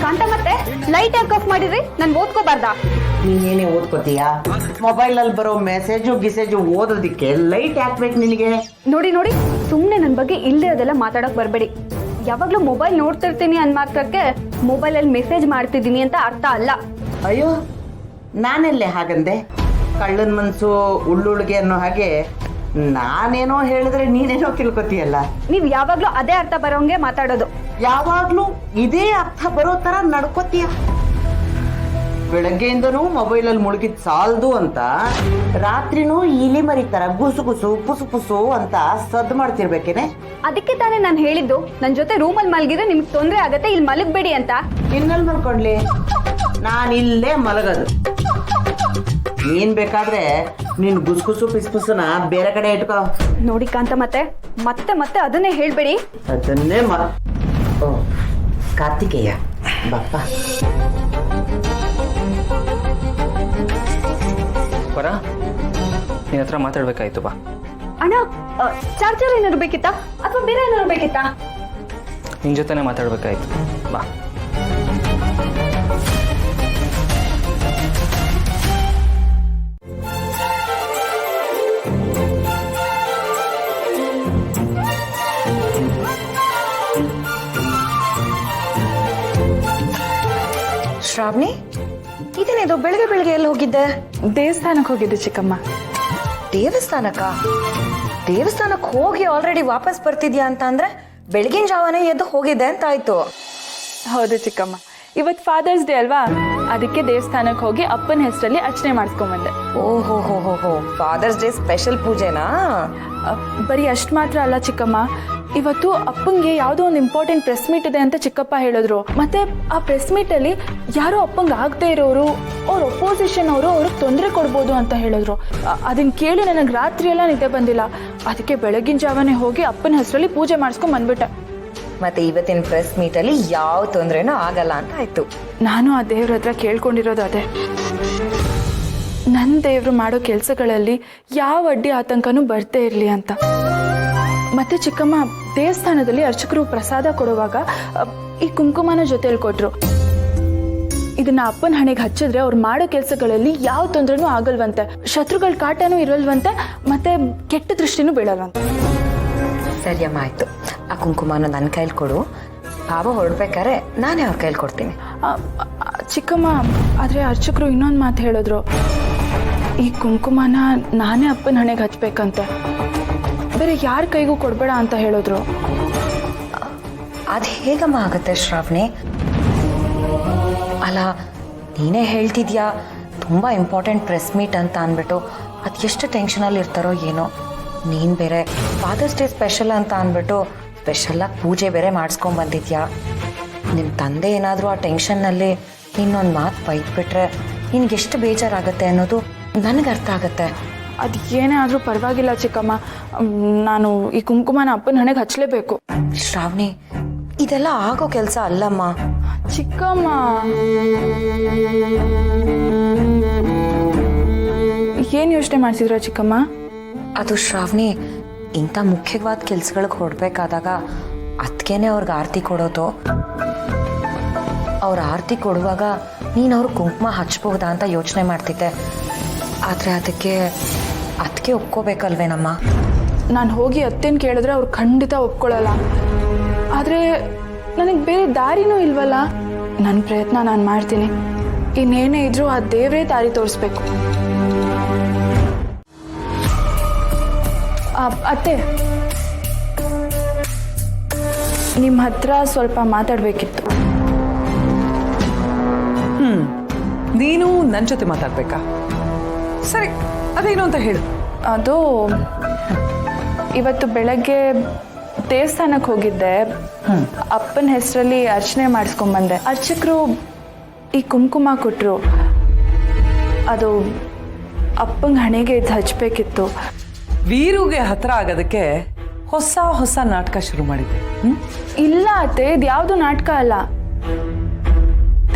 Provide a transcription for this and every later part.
ಕಾಂತ ಮತ್ತೆ ಲೈಟ್ ಯಾಕೆ ಆಫ್ ಮಾಡಿದ್ರಿ? ನಾನು ಓದ್ಕೋಬಾರ್ದಾ? ನೀನೇನೇ ಓದ್ಕೋತೀಯಾ? ಮೊಬೈಲ್ ಅಲ್ಲಿ ಬರೋ ಮೆಸೇಜು ಓದೋದಿಕ್ಕೆ ಲೈಟ್ ಹಾಕ್ಬೇಕು ನಿನಗೆ? ನೋಡಿ ನೋಡಿ, ಸುಮ್ಮನೆ ನನ್ನ ಬಗ್ಗೆ ಇಲ್ಲದೆ ಅದೆಲ್ಲ ಮಾತಾಡಕ್ ಬರಬೇಡಿ. ಯಾವಾಗ್ಲೂ ಮೊಬೈಲ್ ನೋಡ್ತಿರ್ತೀನಿ ಅನ್ ಮಾತ್ರಕ್ಕೆ ಮೊಬೈಲ್ ಅಲ್ಲಿ ಮೆಸೇಜ್ ಮಾಡ್ತಿದ್ದೀನಿ ಅಂತ ಅರ್ಥ ಅಲ್ಲ. ಅಯ್ಯೋ, ನಾನೆಲ್ಲೇ ಹಾಗಂದೆ? ಕಳ್ಳನ ಮನ್ಸು ಉಳ್ಳುಳ್ಗೆ ಅನ್ನೋ ಹಾಗೆ ನಾನೇನೋ ಹೇಳಿದ್ರೆ ನೀನೇನೋ ತಿಳ್ಕೊತೀಯಲ್ಲ. ನೀವ್ ಯಾವಾಗ್ಲೂ ಅದೇ ಅರ್ಥ ಬರೋಂಗೆ ಮಾತಾಡೋದು. ಯಾವಾಗ್ಲೂ ಇದೇ ಅರ್ಥ ಬರೋ ತರ ನಡ್ಕೋತೀಯ. ಬೆಳಗ್ಗೆಯಿಂದನೂ ಮೊಬೈಲಲ್ಲಿ ಮುಳುಗಿದ್ ಸಾಲ್ದು ಅಂತ ರಾತ್ರಿನೂ ಇಲಿ ಮರಿ ತರ ಗುಸು ಗುಸು ಪುಸು ಪುಸು ಅಂತ ಸದ್ದು ಮಾಡ್ತಿರ್ಬೇಕೇನೆ? ಅದಕ್ಕೆ ತಾನೇ ನಾನು ಹೇಳಿದ್ದು ನನ್ನ ಜೊತೆ ರೂಮಲ್ಲಿ ಮಲಗಿದ್ರೆ ನಿಮ್ಗೆ ತೊಂದರೆ ಆಗತ್ತೆ, ಇಲ್ಲಿ ಮಲಗಬೇಡಿ ಅಂತ. ಇನ್ನಲ್ಲಿ ಮಲ್ಕೊಂಡ್ಲಿ, ನಾನು ಇಲ್ಲೇ ಮಲಗೋದು. ನೀನ್ ಬೇಕಾದ್ರೆ ನೀನ್ ಗುಸ್ಗುಸು ಪಿಸ್ಪುಸನ ಬೇರೆ ಕಡೆ ಇಟ್ಕೋ. ನೋಡಿ ಕಾಂತ, ಮತ್ತೆ ಮತ್ತೆ ಮತ್ತೆ ಅದನ್ನೇ ಹೇಳ್ಬೇಡಿ. ಅದನ್ನೇ ಓ ಕಾರ್ತಿಕೇಯ ಬಾಪ್ಪ. ಬರ, ನಿನ್ನ ಹತ್ರ ಮಾತಾಡ್ಬೇಕಾಯ್ತು ಬಾ. ಅಣ್ಣ, ಚಾರ್ಜರ್ ಏನಾದ್ರು ಬೇಕಿತ್ತಾ ಅಥವಾ ಬೇರೆ ಏನಾದ್ರು ಬೇಕಿತ್ತಾ? ನಿನ್ ಜೊತೆನೆ ಮಾತಾಡ್ಬೇಕಾಯ್ತು ಬಾ. ಶ್ರಾವಣಿ, ಇದೇನಿದು ಬೆಳಗ್ಗೆ ಬೆಳಗ್ಗೆ ಎಲ್ಲಿ ಹೋಗಿದ್ದೆ? ದೇವಸ್ಥಾನಕ್ಕೆ ಹೋಗಿದ್ದೆ ಚಿಕ್ಕಮ್ಮ. ದೇವಸ್ಥಾನಕ್ಕೆ ಹೋಗಿ ಆಲ್ರೆಡಿ ವಾಪಸ್ ಬರ್ತಿದ್ಯಾ ಅಂತ ಅಂದ್ರೆ ಬೆಳಗಿನ ಜಾವನೇ ಎದ್ದು ಹೋಗಿದ್ದೆ ಅಂತ ಆಯ್ತು. ಹೌದು ಚಿಕ್ಕಮ್ಮ, ಇವತ್ತು ಫಾದರ್ಸ್ ಡೇ ಅಲ್ವಾ, ಅದಕ್ಕೆ ದೇವಸ್ಥಾನಕ್ಕೆ ಹೋಗಿ ಅಪ್ಪನ ಹೆಸರಲ್ಲಿ ಅರ್ಚನೆ ಮಾಡಿಸ್ಕೊಂಬಂದೆ. ಓಹೋ ಹೋ ಹೋ ಹೋ, ಫಾದರ್ಸ್ ಡೇ ಸ್ಪೆಷಲ್ ಪೂಜೆನಾ? ಬರೀ ಅಷ್ಟು ಮಾತ್ರ ಅಲ್ಲ ಚಿಕ್ಕಮ್ಮ, ಇವತ್ತು ಅಪ್ಪಂಗೆ ಯಾವುದೋ ಒಂದು ಇಂಪಾರ್ಟೆಂಟ್ ಪ್ರೆಸ್ ಮೀಟ್ ಇದೆ ಅಂತ ಚಿಕ್ಕಪ್ಪ ಹೇಳಿದ್ರು. ಮತ್ತೆ ಆ ಪ್ರೆಸ್ ಮೀಟಲ್ಲಿ ಯಾರೋ ಅಪ್ಪಂಗೆ ಆಗದೆ ಇರೋರು, ಅವ್ರ ಒಪೋಸಿಷನ್ ಅವರು ಅವ್ರಿಗೆ ತೊಂದರೆ ಕೊಡ್ಬೋದು ಅಂತ ಹೇಳಿದ್ರು. ಅದನ್ನ ಕೇಳಿ ನನಗೆ ರಾತ್ರಿ ಎಲ್ಲ ನಿದ್ದೆ ಬಂದಿಲ್ಲ. ಅದಕ್ಕೆ ಬೆಳಗಿನ ಜಾವನೇ ಹೋಗಿ ಅಪ್ಪನ ಹೆಸರಲ್ಲಿ ಪೂಜೆ ಮಾಡಿಸ್ಕೊಂಡ್ ಬಂದ್ಬಿಟ್ಟೆ. ಮತ್ತೆ ಇವತ್ತಿನ ಪ್ರೆಸ್ ಮೀಟ್ ಅಲ್ಲಿ ಯಾವ ತೊಂದ್ರೆನೂ ಆಗಲ್ಲ ಅಂತ ಆಯ್ತು. ನಾನು ಆ ದೇವ್ರ ಹತ್ರ ಕೇಳ್ಕೊಂಡಿರೋದು ಅದೇ, ನನ್ನ ದೇವ್ರು ಮಾಡೋ ಕೆಲಸಗಳಲ್ಲಿ ಯಾವ ಅಡ್ಡಿ ಆತಂಕನೂ ಬರ್ತೇ ಇರಲಿ ಅಂತ. ಮತ್ತೆ ಚಿಕ್ಕಮ್ಮ, ದೇವಸ್ಥಾನದಲ್ಲಿ ಅರ್ಚಕರು ಪ್ರಸಾದ ಕೊಡುವಾಗ ಈ ಕುಂಕುಮನ ಜೊತೆಲಿ ಕೊಟ್ರು. ಇದನ್ನ ಅಪ್ಪನ ಹಣೆಗೆ ಹಚ್ಚಿದ್ರೆ ಅವ್ರು ಮಾಡೋ ಕೆಲಸಗಳಲ್ಲಿ ಯಾವ ತೊಂದರೆನೂ ಆಗಲ್ವಂತೆ, ಶತ್ರುಗಳ ಕಾಟನೂ ಇರಲ್ವಂತೆ, ಮತ್ತೆ ಕೆಟ್ಟ ದೃಷ್ಟಿನೂ ಬೀಳಲ್ವಂತೆ. ಸರಿಯಮ್ಮ, ಆಯ್ತು. ಆ ಕುಂಕುಮನ ನನ್ನ ಕೈಲಿ ಕೊಡು. ಬಾಬಾ ಹೊರಡ್ಬೇಕಾರೆ ನಾನೇ ಅವ್ರ ಕೈಲಿ ಕೊಡ್ತೀನಿ. ಚಿಕ್ಕಮ್ಮ, ಆದ್ರೆ ಅರ್ಚಕರು ಇನ್ನೊಂದು ಮಾತು ಹೇಳಿದ್ರು, ಈ ಕುಂಕುಮನ ನಾನೇ ಅಪ್ಪನ ಹಣೆಗೆ ಹಚ್ಬೇಕಂತೆ, ಬೇರೆ ಯಾರ ಕೈಗೂ ಕೊಡ್ಬೇಡ ಅಂತ ಹೇಳಿದ್ರು. ಅದು ಹೇಗಮ್ಮ ಆಗುತ್ತೆ ಶ್ರಾವಣಿ? ಅಲ್ಲ, ನೀನೇ ಹೇಳ್ತಿದ್ಯಾ ತುಂಬ ಇಂಪಾರ್ಟೆಂಟ್ ಪ್ರೆಸ್ ಮೀಟ್ ಅಂತ ಅಂದ್ಬಿಟ್ಟು ಅದು ಎಷ್ಟು ಟೆನ್ಷನಲ್ಲಿ ಇರ್ತಾರೋ ಏನೋ. ನೀನು ಬೇರೆ ಫಾದರ್ಸ್ ಡೇ ಸ್ಪೆಷಲ್ ಅಂತ ಅಂದ್ಬಿಟ್ಟು ಸ್ಪೆಷಲಾಗಿ ಪೂಜೆ ಬೇರೆ ಮಾಡಿಸ್ಕೊಂಡು ಬಂದಿದ್ಯಾ. ನಿಮ್ಮ ತಂದೆ ಏನಾದರೂ ಆ ಟೆನ್ಷನ್ನಲ್ಲಿ ಇನ್ನೊಂದು ಮಾತು ಬೈದ್ಬಿಟ್ರೆ ನಿನ್ಗೆಷ್ಟು ಬೇಜಾರಾಗುತ್ತೆ ಅನ್ನೋದು ನನಗೆ ಅರ್ಥ ಆಗುತ್ತೆ. ಅದು ಏನೇ ಆದರೂ ಪರವಾಗಿಲ್ಲ ಚಿಕ್ಕಮ್ಮ, ನಾನು ಈ ಕುಂಕುಮನ ಅಪ್ಪನ ಹಣೆಗೆ ಹಚ್ಚಲೇಬೇಕು. ಶ್ರಾವಣಿ, ಇದೆಲ್ಲ ಆಗೋ ಕೆಲಸ ಅಲ್ಲಮ್ಮ. ಚಿಕ್ಕಮ್ಮ, ಏನು ಯೋಚನೆ ಮಾಡ್ತಿದ್ರ ಚಿಕ್ಕಮ್ಮ? ಅದು ಶ್ರಾವಣಿ, ಇಂಥ ಮುಖ್ಯವಾದ ಕೆಲ್ಸಗಳಿಗೆ ಹೊರಡ್ಬೇಕಾದಾಗ ಅದಕ್ಕೇನೆ ಅವ್ರಿಗೆ ಆರತಿ ಕೊಡೋದು. ಅವ್ರ ಆರತಿ ಕೊಡುವಾಗ ನೀನು ಅವ್ರ ಕುಂಕುಮ ಹಚ್ಬಹುದಾ ಅಂತ ಯೋಚನೆ ಮಾಡ್ತಿದ್ದೆ. ಆದರೆ ಅದಕ್ಕೆ ಒಪ್ಕೋಬೇಕಲ್ವೇನಮ್ಮ? ನಾನು ಹೋಗಿ ಅತ್ತೇನು ಕೇಳಿದ್ರೆ ಅವ್ರು ಖಂಡಿತ ಒಪ್ಕೊಳ್ಳಲ್ಲ. ಆದರೆ ನನಗೆ ಬೇರೆ ದಾರಿನೂ ಇಲ್ವಲ್ಲ. ನನ್ನ ಪ್ರಯತ್ನ ನಾನು ಮಾಡ್ತೀನಿ. ಇನ್ನೇನೇ ಇದ್ರೂ ಆ ದೇವರೇ ದಾರಿ ತೋರಿಸ್ಬೇಕು. ಅತ್ತೆ, ನಿಮ್ಮ ಹತ್ರ ಸ್ವಲ್ಪ ಮಾತಾಡಬೇಕಿತ್ತು. ನೀನು ನನ್ನ ಜೊತೆ ಮಾತಾಡ್ಬೇಕಾ? ಸರಿ, ಅದೇನು ಅಂತ ಹೇಳು. ಅದು ಇವತ್ತು ಬೆಳಗ್ಗೆ ದೇವಸ್ಥಾನಕ್ಕೆ ಹೋಗಿದ್ದೆ. ಅಪ್ಪನ ಹೆಸರಲ್ಲಿ ಅರ್ಚನೆ ಮಾಡಿಸ್ಕೊಂಡ್ಬಂದೆ. ಅರ್ಚಕರು ಈ ಕುಂಕುಮ ಕೊಟ್ಟರು. ಅದು ಅಪ್ಪಂಗೆ ಹಣೆಗೆ ಇದು ಹಚ್ಚಬೇಕಿತ್ತು. ವೀರುಗೆ ಹತ್ರ ಆಗೋದಕ್ಕೆ ಹೊಸ ನಾಟಕ ಶುರು ಮಾಡಿದೆ. ಇಲ್ಲ ಅತ್ತೆ, ಇದು ಯಾವುದು ನಾಟಕ ಅಲ್ಲ.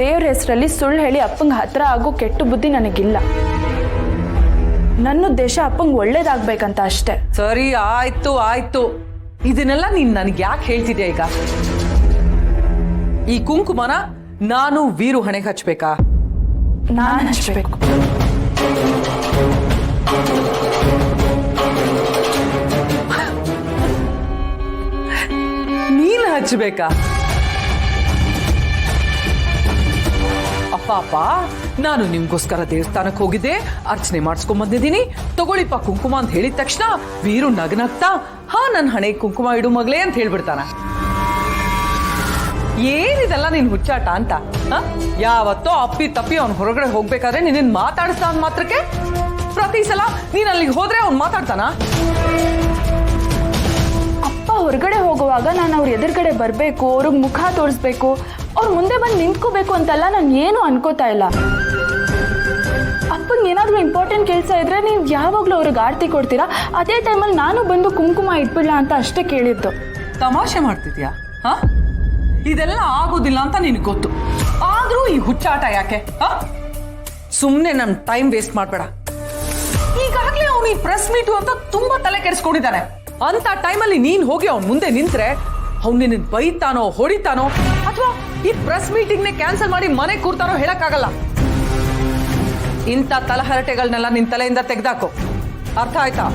ದೇವ್ರ ಹೆಸರಲ್ಲಿ ಸುಳ್ಳು ಹೇಳಿ ಅಪ್ಪಂಗೆ ಹತ್ರ ಆಗೋ ಕೆಟ್ಟ ಬುದ್ಧಿ ನನಗಿಲ್ಲ. ನನ್ನ ಉದ್ದೇಶ ಅಪ್ಪಂಗೆ ಒಳ್ಳೇದಾಗ್ಬೇಕಂತ ಅಷ್ಟೇ. ಸರಿ, ಆಯ್ತು ಆಯ್ತು. ಇದನ್ನೆಲ್ಲ ನೀನ್ ನನಗೆ ಯಾಕೆ ಹೇಳ್ತಿದ್ಯಾ ಈಗ? ಈ ಕುಂಕುಮನ ನಾನು ವೀರು ಹಣೆಗೆ ಹಚ್ಬೇಕಾ? ನಾನು ಹಚ್ಬೇಕು. ನೀನ್ ಹಚ್ಬೇಕಾ? ಅಪ್ಪ, ನಾನು ನಿಮ್ಗೋಸ್ಕರ ದೇವಸ್ಥಾನಕ್ಕೆ ಹೋಗಿದ್ದೆ, ಅರ್ಚನೆ ಮಾಡಿಸ್ಕೊಂಡ್ ಬಂದಿದ್ದೀನಿ, ತಗೊಳ್ಳಿಪ್ಪ ಕುಂಕುಮ ಅಂತ ಹೇಳಿದ ತಕ್ಷಣ ವೀರು ನಗ್ನಗ್ತಾ ಹಾ ನನ್ನ ಹಣೆ ಕುಂಕುಮ ಇಡು ಮಗಳೇ ಅಂತ ಹೇಳ್ಬಿಡ್ತಾನ. ಏನಿದೆಲ್ಲ ನಿನ್ ಹುಚ್ಚಾಟ ಅಂತ? ಯಾವತ್ತೋ ಅಪ್ಪಿ ತಪ್ಪಿ ಅವ್ನು ಹೊರಗಡೆ ಹೋಗ್ಬೇಕಾದ್ರೆ ನಿನ್ನ ಮಾತಾಡಿಸ್ದ ಅಂದ್ ಮಾತ್ರಕ್ಕೆ ಪ್ರತಿ ಸಲ ನೀನ್ ಅಲ್ಲಿಗೆ ಹೋದ್ರೆ ಅವ್ನು ಮಾತಾಡ್ತಾನ? ಅಪ್ಪ ಹೊರಗಡೆ ಹೋಗುವಾಗ ನಾನು ಅವ್ರ ಎದುರುಗಡೆ ಬರಬೇಕು, ಅವ್ರಿಗೆ ಮುಖ ತೋರಿಸ್ಬೇಕು, ಅವ್ರ ಮುಂದೆ ಬಂದು ನಿಂತ್ಕೋಬೇಕು ಅಂತೆಲ್ಲ ನಾನು ಏನು ಅನ್ಕೋತಾ ಇಲ್ಲ. ಅಪ್ಪಂಗೆ ಏನಾದರೂ ಇಂಪಾರ್ಟೆಂಟ್ ಕೆಲಸ ಇದ್ರೆ ನೀವು ಯಾವಾಗಲೂ ಅವ್ರಿಗೆ ಆರತಿ ಕೊಡ್ತೀರಾ, ಅದೇ ಟೈಮಲ್ಲಿ ನಾನು ಬಂದು ಕುಂಕುಮ ಇಟ್ಬಿಡ್ಲ ಅಂತ ಅಷ್ಟೇ ಕೇಳಿದ್ದು. ತಮಾಷೆ ಮಾಡ್ತಿದ್ಯಾ? ಹಾ, ಇದೆಲ್ಲ ಆಗೋದಿಲ್ಲ ಅಂತ ನಿನಗೆ ಗೊತ್ತು, ಆದ್ರೂ ಈ ಹುಚ್ಚಾಟ ಯಾಕೆ? ಸುಮ್ಮನೆ ನನ್ನ ಟೈಮ್ ವೇಸ್ಟ್ ಮಾಡ್ಬೇಡ. ಈಗಾಗಲೇ ಅವನು ಈ ಪ್ರೆಸ್ ಮೀಟು ಅಂತ ತುಂಬಾ ತಲೆ ಕೆಡಿಸ್ಕೊಂಡಿದ್ದಾನೆ. ಅಂತ ಟೈಮಲ್ಲಿ ನೀನ್ ಹೋಗಿ ಅವ್ನ ಮುಂದೆ ನಿಂತ್ರೆ ಅವ್ನು ನಿನ್ನ ಬೈತಾನೋ ಹೊಡಿತಾನೋ ಅಥವಾ ಈ ಪ್ರೆಸ್ ಮೀಟಿಂಗ್ನೇ ಕ್ಯಾನ್ಸಲ್ ಮಾಡಿ ಮನೆ ಕೂರ್ತಾನೋ ಹೇಳಕ್ಕಾಗಲ್ಲ. ಇಂಥ ತಲಹರಟೆಗಳನ್ನೆಲ್ಲ ನಿನ್ ತಲೆಯಿಂದ ತೆಗೆದಾಕೋ, ಅರ್ಥ ಆಯ್ತಾ?